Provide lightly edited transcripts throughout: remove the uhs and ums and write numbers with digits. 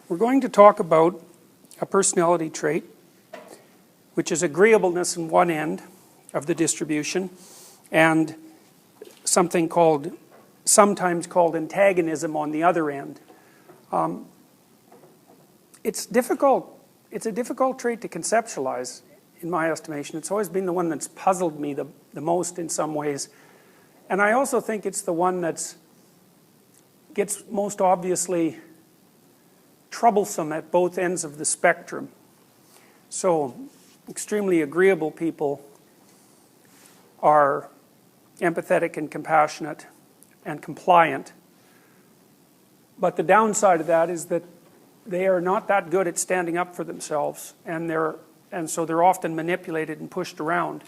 We're going to talk about a personality trait, which is agreeableness in one end of the distribution, and something sometimes called antagonism on the other end. It's a difficult trait to conceptualize, in my estimation. It's always been the one that's puzzled me the most in some ways. And I also think it's the one that gets most obviously troublesome at both ends of the spectrum. So, extremely agreeable people are empathetic and compassionate and compliant. But the downside of that is that they are not that good at standing up for themselves, and so they're often manipulated and pushed around.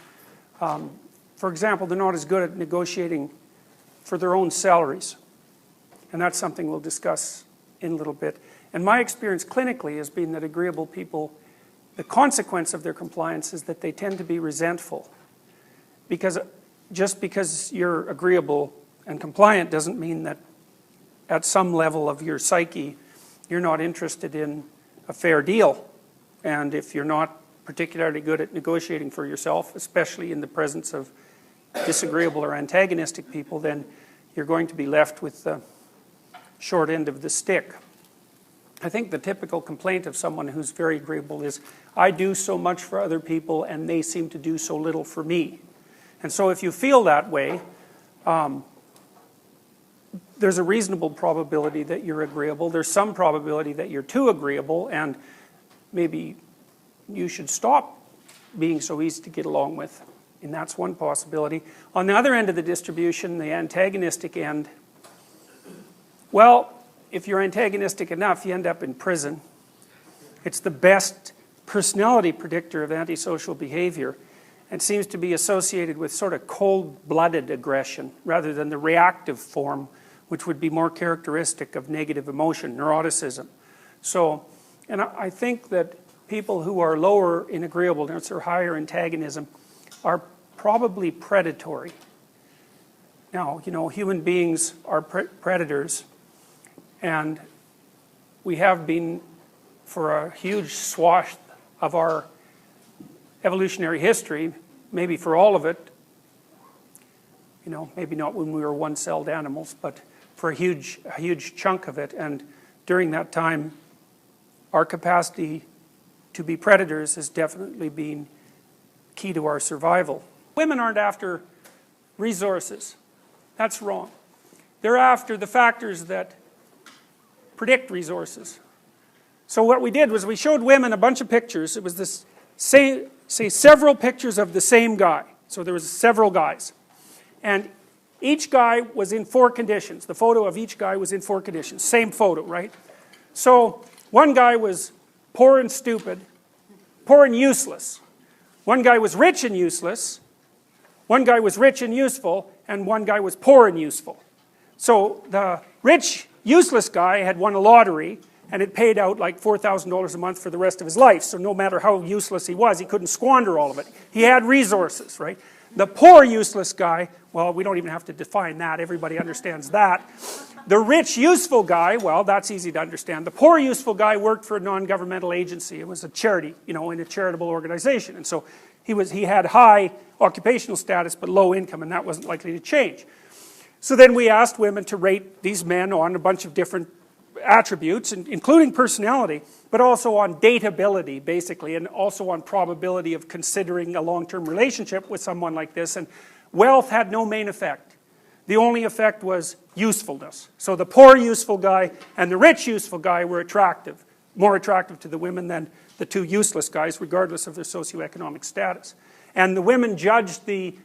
For example, they're not as good at negotiating for their own salaries. And that's something we'll discuss in a little bit. And my experience clinically has been that agreeable people, the consequence of their compliance is that they tend to be resentful. Because just because you're agreeable and compliant doesn't mean that at some level of your psyche, you're not interested in a fair deal. And if you're not particularly good at negotiating for yourself, especially in the presence of disagreeable or antagonistic people, then you're going to be left with the short end of the stick. I think the typical complaint of someone who's very agreeable is, I do so much for other people and they seem to do so little for me. And so if you feel that way, there's a reasonable probability that you're agreeable. There's some probability that you're too agreeable, and maybe you should stop being so easy to get along with. And that's one possibility. On the other end of the distribution, the antagonistic end, well, if you're antagonistic enough, you end up in prison. It's the best personality predictor of antisocial behavior, and seems to be associated with sort of cold-blooded aggression rather than the reactive form, which would be more characteristic of negative emotion, neuroticism. So, and I think that people who are lower in agreeableness or higher antagonism are probably predatory. Now, human beings are predators, and we have been for a huge swath of our evolutionary history, maybe for all of it, maybe not when we were one-celled animals, but for a huge chunk of it. And during that time, our capacity to be predators has definitely been key to our survival. Women aren't after resources. That's wrong. They're after the factors that predict resources. So what we did was we showed women a bunch of pictures. It was this, say several pictures of the same guy. So there was several guys. And each guy was in 4 conditions. The photo of each guy was in 4 conditions. Same photo, right? So one guy was poor and stupid, poor and useless. One guy was rich and useless. One guy was rich and useful, and one guy was poor and useful. So the rich, useless guy had won a lottery, and it paid out like $4,000 a month for the rest of his life. So no matter how useless he was, he couldn't squander all of it. He had resources, right? The poor, useless guy, well, we don't even have to define that. Everybody understands that. The rich, useful guy, well, that's easy to understand. The poor, useful guy worked for a non-governmental agency. It was a charity, in a charitable organization. And so he had high occupational status but low income, and that wasn't likely to change. So then we asked women to rate these men on a bunch of different attributes, including personality, but also on dateability, basically, and also on probability of considering a long-term relationship with someone like this. And wealth had no main effect. The only effect was usefulness. So the poor useful guy and the rich useful guy were attractive, more attractive to the women than the 2 useless guys, regardless of their socioeconomic status. And the women judged the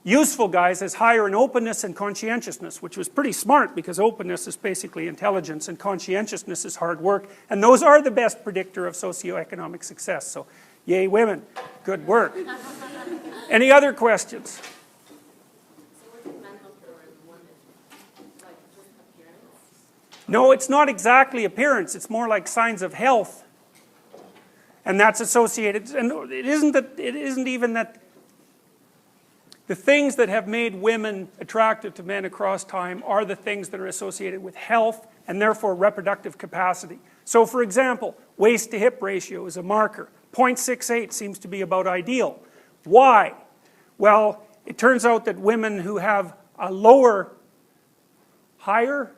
useful guys as higher in openness and conscientiousness, which was pretty smart because openness is basically intelligence and conscientiousness is hard work, and those are the best predictor of socioeconomic success. So, yay women, good work. Any other questions? So what do men look for in women? Like just appearance? No, it's not exactly appearance, it's more like signs of health. And that's associated, and it isn't even that the things that have made women attractive to men across time are the things that are associated with health and therefore reproductive capacity. So for example, waist to hip ratio is a marker. 0.68 seems to be about ideal. Why? Well, it turns out that women who have a higher,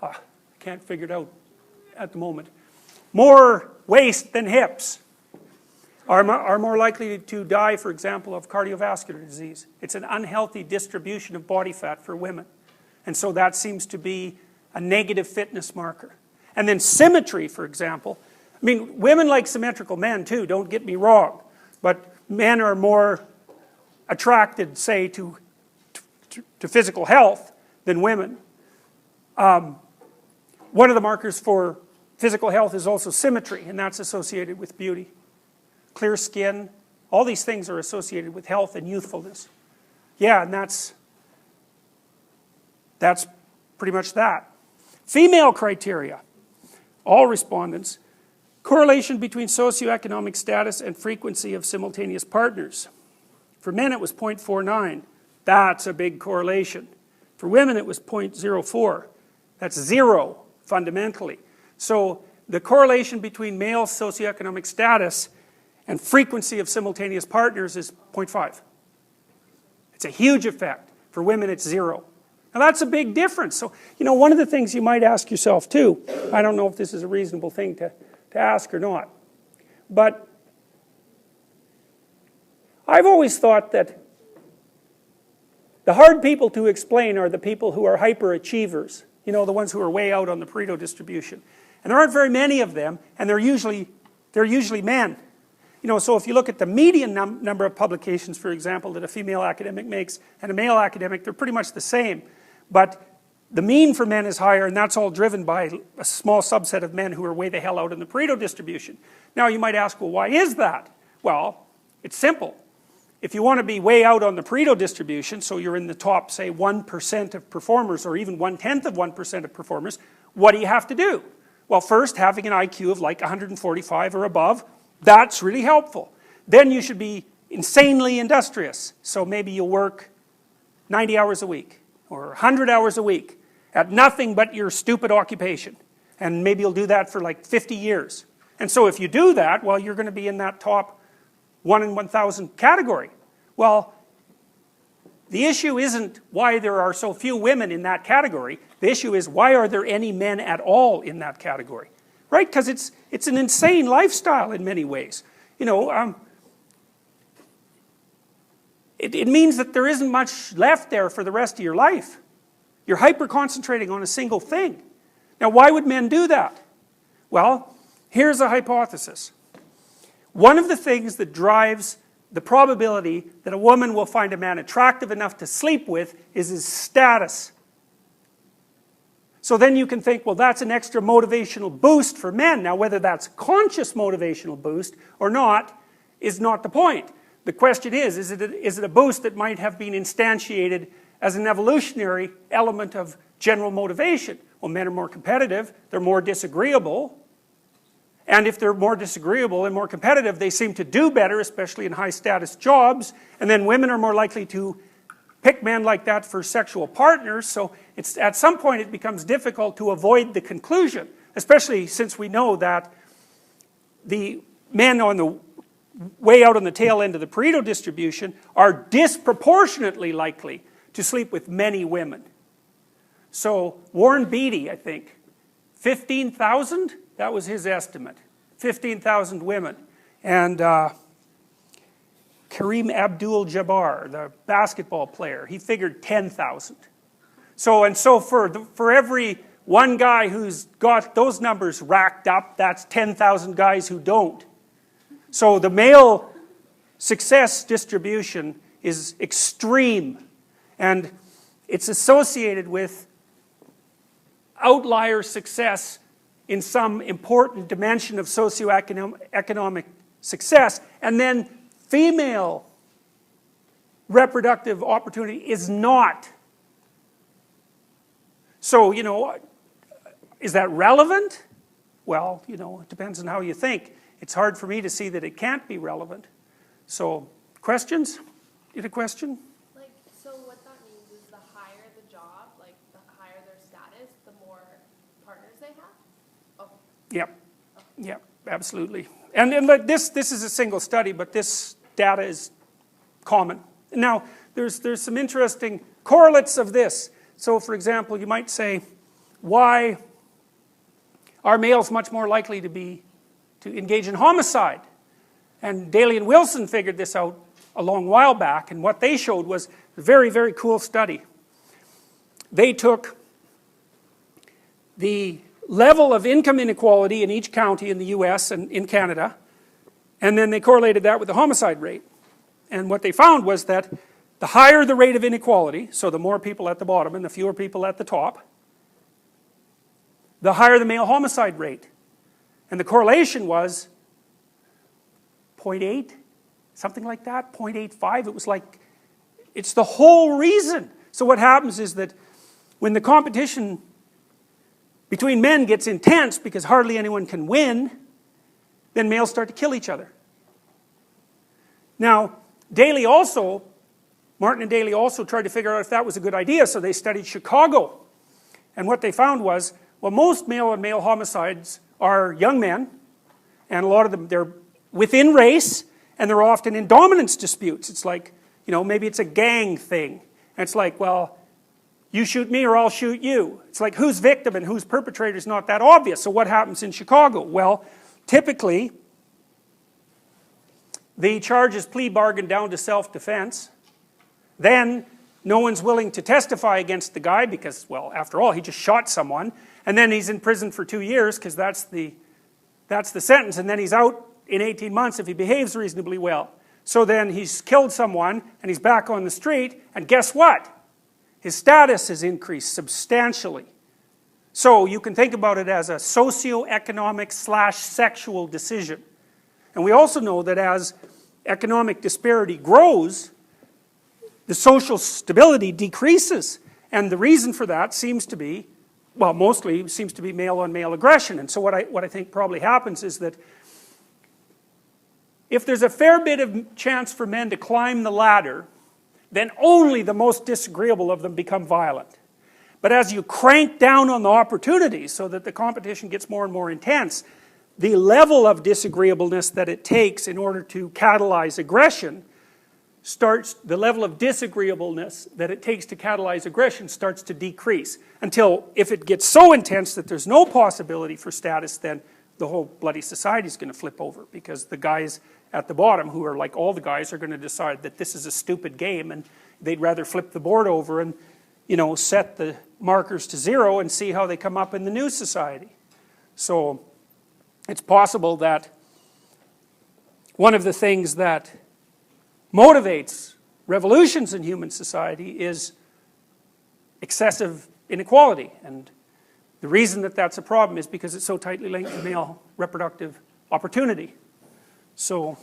I can't figure it out at the moment, more waist than hips are more likely to die, for example, of cardiovascular disease. It's an unhealthy distribution of body fat for women. And so that seems to be a negative fitness marker. And then symmetry, for example. I mean, women like symmetrical men too, don't get me wrong. But men are more attracted, say, to physical health than women. One of the markers for physical health is also symmetry, and that's associated with beauty. Clear skin, all these things are associated with health and youthfulness. Yeah, and that's pretty much that. Female criteria, all respondents, correlation between socioeconomic status and frequency of simultaneous partners. For men it was 0.49, that's a big correlation. For women it was 0.04, that's zero fundamentally. So the correlation between male socioeconomic status and frequency of simultaneous partners is 0.5. It's a huge effect. For women it's zero. Now that's a big difference. So, you know, one of the things you might ask yourself too, I don't know if this is a reasonable thing to ask or not, but I've always thought that the hard people to explain are the people who are hyperachievers. You know, the ones who are way out on the Pareto distribution. And there aren't very many of them, and they're usually men. You know, so if you look at the median number of publications, for example, that a female academic makes and a male academic, they're pretty much the same. But the mean for men is higher, and that's all driven by a small subset of men who are way the hell out in the Pareto distribution. Now you might ask, well, why is that? Well, it's simple. If you want to be way out on the Pareto distribution, so you're in the top, say, 1% of performers, or even 1/10 of 1% of performers, what do you have to do? Well, first, having an IQ of like 145 or above, that's really helpful. Then you should be insanely industrious. So maybe you'll work 90 hours a week, or 100 hours a week, at nothing but your stupid occupation. And maybe you'll do that for like 50 years. And so if you do that, well, you're going to be in that top 1 in 1,000 category. Well, the issue isn't why there are so few women in that category. The issue is, why are there any men at all in that category? Right? Because it's an insane lifestyle in many ways. You know, it means that there isn't much left there for the rest of your life. You're hyper-concentrating on a single thing. Now, why would men do that? Well, here's a hypothesis. One of the things that drives the probability that a woman will find a man attractive enough to sleep with is his status. So then you can think, well, that's an extra motivational boost for men. Now, whether that's conscious motivational boost or not is not the point. The question is it a boost that might have been instantiated as an evolutionary element of general motivation? Well, men are more competitive, they're more disagreeable, and if they're more disagreeable and more competitive, they seem to do better, especially in high-status jobs, and then women are more likely to pick men like that for sexual partners, so at some point it becomes difficult to avoid the conclusion, especially since we know that the men on the way out on the tail end of the Pareto distribution are disproportionately likely to sleep with many women. So Warren Beatty, I think, 15,000? That was his estimate. 15,000 women. And Kareem Abdul-Jabbar, the basketball player, he figured 10,000. So for every one guy who's got those numbers racked up, that's 10,000 guys who don't. So the male success distribution is extreme, and it's associated with outlier success in some important dimension of socioeconomic success, and then female reproductive opportunity is not. So, you know, is that relevant? Well, you know, it depends on how you think. It's hard for me to see that it can't be relevant. So, questions? You had a question? Yep, yep, absolutely. And like this is a single study, but this data is common. Now, there's some interesting correlates of this. So, for example, you might say, why are males much more likely to engage in homicide? And Daly and Wilson figured this out a long while back, and what they showed was a very, very cool study. They took the level of income inequality in each county in the US and in Canada, and then they correlated that with the homicide rate. And what they found was that the higher the rate of inequality, so the more people at the bottom and the fewer people at the top, the higher the male homicide rate. And the correlation was 0.8, something like that, 0.85. It was like, it's the whole reason. So what happens is that when the competition between men gets intense because hardly anyone can win, then males start to kill each other. Now, Martin and Daly also tried to figure out if that was a good idea, so they studied Chicago. And what they found was, well, most male-on-male homicides are young men, and a lot of them, they're within race, and they're often in dominance disputes. It's like, you know, maybe it's a gang thing. And it's like, well, you shoot me or I'll shoot you. It's like who's victim and who's perpetrator is not that obvious. So what happens in Chicago? Well, typically, the charge is plea bargained down to self-defense. Then, no one's willing to testify against the guy because, well, after all, he just shot someone. And then he's in prison for 2 years because that's the sentence. And then he's out in 18 months if he behaves reasonably well. So then he's killed someone and he's back on the street. And guess what? His status has increased substantially. So you can think about it as a socioeconomic / sexual decision. And we also know that as economic disparity grows, the social stability decreases. And the reason for that seems to be, well, mostly seems to be male-on-male aggression. And so what I think probably happens is that if there's a fair bit of chance for men to climb the ladder, then only the most disagreeable of them become violent. But as you crank down on the opportunities so that the competition gets more and more intense, the level of disagreeableness that it takes in order to catalyze aggression the level of disagreeableness that it takes to catalyze aggression starts to decrease. Until, if it gets so intense that there's no possibility for status, then the whole bloody society is going to flip over. Because the guys at the bottom, who are like all the guys, are going to decide that this is a stupid game and they'd rather flip the board over and, you know, set the markers to 0 and see how they come up in the new society. So it's possible that one of the things that motivates revolutions in human society is excessive inequality. And the reason that that's a problem is because it's so tightly linked to male reproductive opportunity. So